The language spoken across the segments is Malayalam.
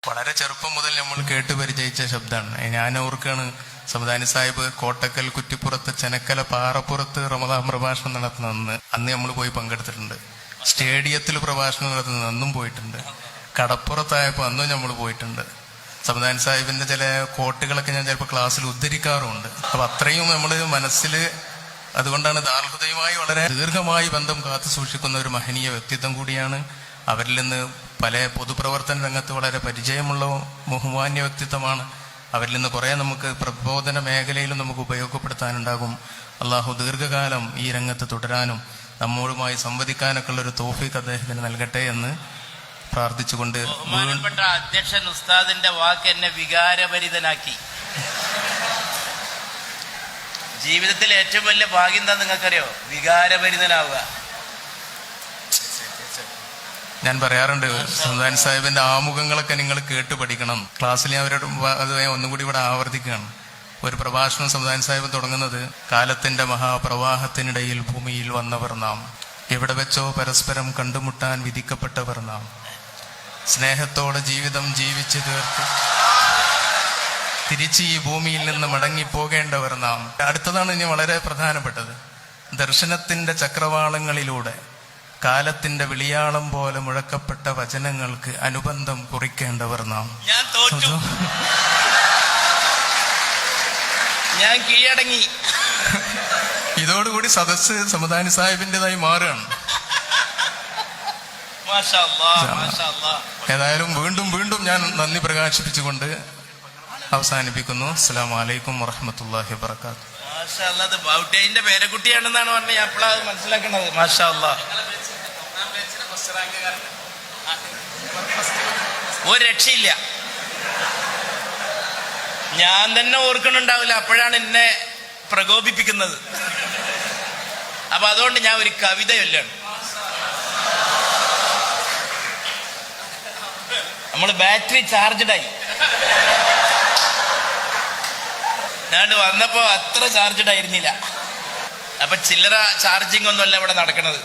വളരെ ചെറുപ്പം മുതൽ നമ്മൾ കേട്ട് പരിചയിച്ച ശബ്ദമാണ്. ഞാൻ ഓർക്കാണ് സമദാനി സാഹിബ് കോട്ടക്കൽ കുറ്റിപ്പുറത്ത് ചെനക്കല പാറപ്പുറത്ത് റമദാൻ പ്രഭാഷണം നടത്തുന്ന അന്ന് നമ്മൾ പോയി പങ്കെടുത്തിട്ടുണ്ട്. സ്റ്റേഡിയത്തിൽ പ്രഭാഷണം നടത്തുന്നത് അന്നും പോയിട്ടുണ്ട്. കടപ്പുറത്തായപ്പോൾ അന്നും നമ്മൾ പോയിട്ടുണ്ട്. സമദാനി സാഹിബിന്റെ ചില കോട്ടുകളൊക്കെ ഞാൻ ചിലപ്പോൾ ക്ലാസ്സിൽ ഉദ്ധരിക്കാറുമുണ്ട്. അപ്പൊ അത്രയും നമ്മൾ മനസ്സിൽ, അതുകൊണ്ടാണ് ദാർഹൃദയമായി വളരെ ദീർഘമായി ബന്ധം കാത്തു സൂക്ഷിക്കുന്ന ഒരു മഹനീയ വ്യക്തിത്വം കൂടിയാണ്. അവരിൽ നിന്ന് പല പൊതുപ്രവർത്തന രംഗത്ത് വളരെ പരിചയമുള്ള ബഹുമാന്യ വ്യക്തിത്വമാണ്. അവരിൽ നിന്ന് കുറെ നമുക്ക് പ്രബോധന മേഖലയിലും നമുക്ക് ഉപയോഗപ്പെടുത്താനുണ്ടാകും. അള്ളാഹു ദീർഘകാലം ഈ രംഗത്ത് തുടരാനും നമ്മോടുമായി സംവദിക്കാനൊക്കെ ഉള്ള ഒരു തൗഫീഖ് അദ്ദേഹത്തിന് നൽകട്ടെ എന്ന് പ്രാർത്ഥിച്ചുകൊണ്ട്, ബഹുമാനപ്പെട്ട അധ്യക്ഷൻ ഉസ്താദിന്റെ വാക്ക് എന്നെ വികാരഭരിതനാക്കി. ജീവിതത്തിലെ ഏറ്റവും വലിയ ഭാഗ്യം എന്താ നിങ്ങൾക്കറിയോ? വികാരഭരിതനാവുക. ഞാൻ പറയാറുണ്ട്, സമദാനി സാഹിബിന്റെ ആമുഖങ്ങളൊക്കെ നിങ്ങൾ കേട്ട് പഠിക്കണം. ക്ലാസ്സിൽ ഞാൻ അവരോട് അത് ഒന്നും കൂടി ഇവിടെ ആവർത്തിക്കുകയാണ്. ഒരു പ്രഭാഷണം സമദാനി സാഹിബ് തുടങ്ങുന്നത്, കാലത്തിന്റെ മഹാപ്രവാഹത്തിനിടയിൽ ഭൂമിയിൽ വന്നവർ നാം, എവിടെ വെച്ചോ പരസ്പരം കണ്ടുമുട്ടാൻ വിധിക്കപ്പെട്ടവർ നാം, സ്നേഹത്തോടെ ജീവിതം ജീവിച്ചു തീർത്ത് തിരിച്ച് ഈ ഭൂമിയിൽ നിന്ന് മടങ്ങിപ്പോകേണ്ടവർ നാം. അടുത്തതാണ് ഇനി വളരെ പ്രധാനപ്പെട്ടത്. ദർശനത്തിന്റെ ചക്രവാളങ്ങളിലൂടെ കാലത്തിന്റെ വിളിയാളം പോലെ മുഴക്കപ്പെട്ട വചനങ്ങൾക്ക് അനുബന്ധം കുറിക്കേണ്ടവർ നാം. ഞാൻ കീഴടങ്ങി. ഇതോടുകൂടി സദസ്സ് സമദാനി സാഹിബിന്റേതായി മാറുകയാണ്. ഏതായാലും വീണ്ടും വീണ്ടും ഞാൻ നന്ദി പ്രകാശിപ്പിച്ചുകൊണ്ട് അവസാനിപ്പിക്കുന്നു. അസ്സലാമു അലൈക്കും വറഹ്മത്തുള്ളാഹി വബറകാതുഹു. ബൗട്ടേന്റെ പേരക്കുട്ടിയാണെന്നാണ് പറഞ്ഞത്. ഞാൻ എപ്പോഴാണ് മനസ്സിലാക്കുന്നത്. മാഷാ അല്ലാഹ്, ഒരു രക്ഷയില്ല. ഞാൻ തന്നെ ഓർക്കണുണ്ടാവില്ല, അപ്പോഴാണ് എന്നെ പ്രകോപിപ്പിക്കുന്നത്. അപ്പൊ അതുകൊണ്ട് ഞാൻ ഒരു കവിത ചൊല്ലാണ്. നമ്മൾ ബാറ്ററി ചാർജഡായി. ഞാൻ വന്നപ്പോ അത്ര ചാർജഡ് ആയിരുന്നില്ല. അപ്പൊ ചില്ലറ ചാർജിങ് ഒന്നുമല്ല ഇവിടെ നടക്കണത്.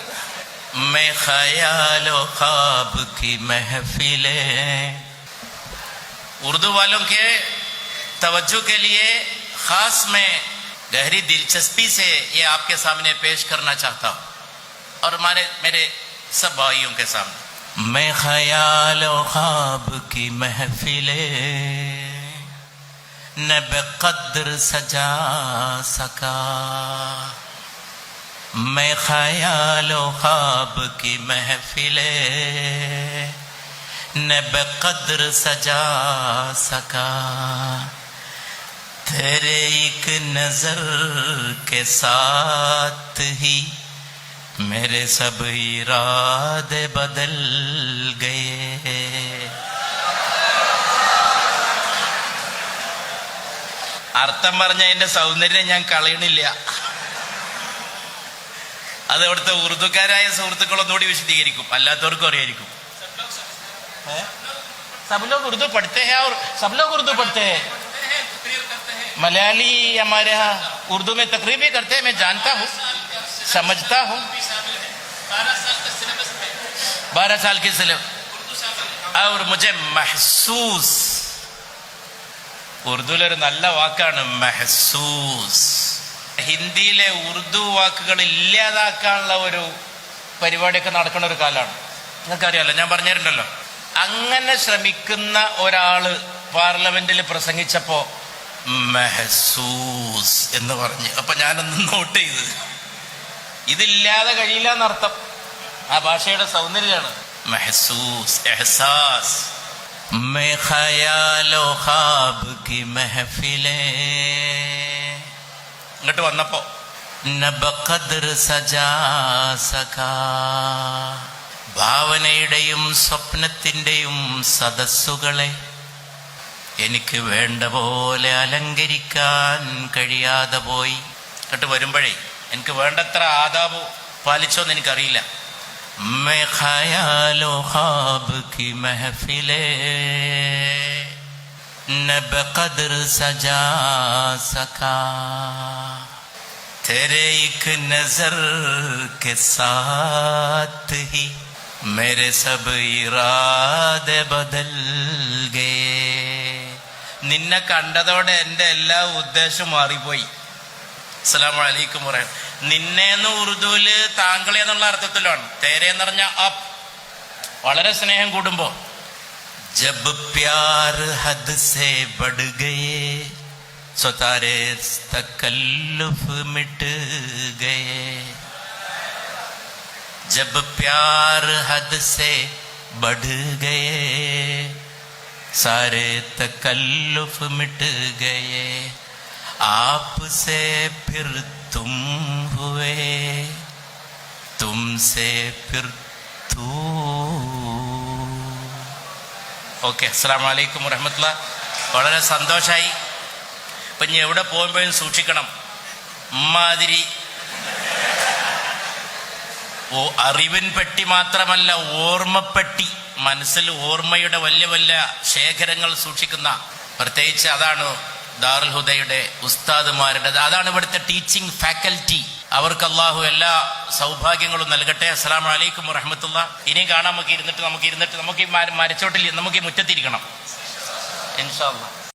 मैं ख्यालो ख्वाब की महफिले, उर्दू वालों के तवज्जो के लिए खास मैं गहरी दिलचस्पी से ये आपके सामने पेश करना चाहता हूँ और मेरे सब भाइयों के सामने. मैं ख्यालो ख्वाब की महफिले न बेक़द्र सजा सका, मैं ख्यालो ख्वाब की महफिले न बेक़द्र सजा सका, तेरे एक नजर के साथ ही मेरे सब इरादे बदल गए. അർത്ഥം പറഞ്ഞതിന്റെ സൗന്ദര്യം ഞാൻ കളയണില്ല. അത് അവിടുത്തെ ഉറുദുക്കാരായ സുഹൃത്തുക്കൾ ഒന്നുകൂടി വിശദീകരിക്കും, അല്ലാത്തവർക്കും അറിയായിരിക്കും. सब लोग उर्दू पढ़ते हैं और सब लोग उर्दू पढ़ते हैं. मलयाली हमारे यहाँ उर्दू में तकरीर भी करते हैं. मैं जानता हूँ, समझता हूँ. 12 साल की सिलेबस. और मुझे महसूस, ഉറുദുവിലൊരു നല്ല വാക്കാണ് മെഹസൂസ്. ഹിന്ദിയിലെ ഉറുദു വാക്കുകൾ ഇല്ലാതാക്കാനുള്ള ഒരു പരിപാടിയൊക്കെ നടക്കുന്ന ഒരു കാലമാണ്. നിങ്ങൾക്കറിയാലോ, ഞാൻ പറഞ്ഞിട്ടുണ്ടല്ലോ. അങ്ങനെ ശ്രമിക്കുന്ന ഒരാള് പാർലമെന്റിൽ പ്രസംഗിച്ചപ്പോ മെഹസൂസ് എന്ന് പറഞ്ഞ്, അപ്പൊ ഞാനൊന്ന് നോട്ട് ചെയ്ത്, ഇതില്ലാതെ കഴിയില്ല എന്നർത്ഥം. ആ ഭാഷയുടെ സൗന്ദര്യമാണ് മെഹസൂസ്, എഹ്സാസ്. मैं ख्यालो ख्वाब की महफिले, ഇങ്ങോട്ട് വന്നപ്പോ न बक़द्र सजा सका, ഭാവനയുടെയും സ്വപ്നത്തിന്റെയും സദസ്സുകളെ എനിക്ക് വേണ്ട പോലെ അലങ്കരിക്കാൻ കഴിയാതെ പോയി. ഇങ്ങോട്ട് വരുമ്പോഴേ എനിക്ക് വേണ്ടത്ര ആദാബ് പാലിച്ചോന്ന് എനിക്കറിയില്ല. मैं ख्यालो ख्वाब की महफिले न बेक़द्र सजा सका, तेरे एक नजर के साथ ही मेरे सब इरादे बदल गए. നിന്നെ കണ്ടതോടെ എൻ്റെ എല്ലാ ഉദ്ദേശവും മാറിപ്പോയി. അസ്സലാമു അലൈക്കും പറയാം. നിന്നേന്ന് ഉറുദുവില് താങ്കളെ എന്നുള്ള അർത്ഥത്തിലാണ്. തേരെ എന്ന് പറഞ്ഞ അപ്പ്, വളരെ സ്നേഹം കൂടുമ്പോ. ജബ് പ്യാർ ഹദ് സേ ബഡ് ഗയേ സ്വതാരെ തകല്ലുഫ് മിട്ട് ഗയേ. जब प्यार हद से बढ़ गए सारे तकल्लुफ मिट गए आपसे फिर तुम हुए तुमसे फिर तू. ഓക്കെ, അസ്സലാമു അലൈക്കും വറഹ്മത്തുള്ളാഹി. വളരെ സന്തോഷമായി. ഇപ്പം ഇനി എവിടെ പോകുമ്പോഴും സൂക്ഷിക്കണം. ഇമ്മാതിരി അറിവിൻ പെട്ടി മാത്രമല്ല, ഓർമ്മപ്പെട്ടി, മനസ്സിൽ ഓർമ്മയുടെ വലിയ വലിയ ശേഖരങ്ങൾ സൂക്ഷിക്കുന്ന, പ്രത്യേകിച്ച് അതാണ് ദാറുൽ ഹുദയുടെ ഉസ്താദുമാരുടെ, അതാണ് ഇവിടുത്തെ ടീച്ചിങ് ഫാക്കൽറ്റി. അവർക്ക് അള്ളാഹു എല്ലാ സൗഭാഗ്യങ്ങളും നൽകട്ടെ. അസ്സലാമു അലൈക്കും വറഹ്മത്തുള്ളാഹി. ഇനിയും കാണാൻ നമുക്ക് ഇരുന്നിട്ട് നമുക്ക് ഈ മരച്ചോട്ടിൽ നമുക്ക് ഈ മുറ്റത്തിരിക്കണം ഇൻഷാ അല്ലാഹ്.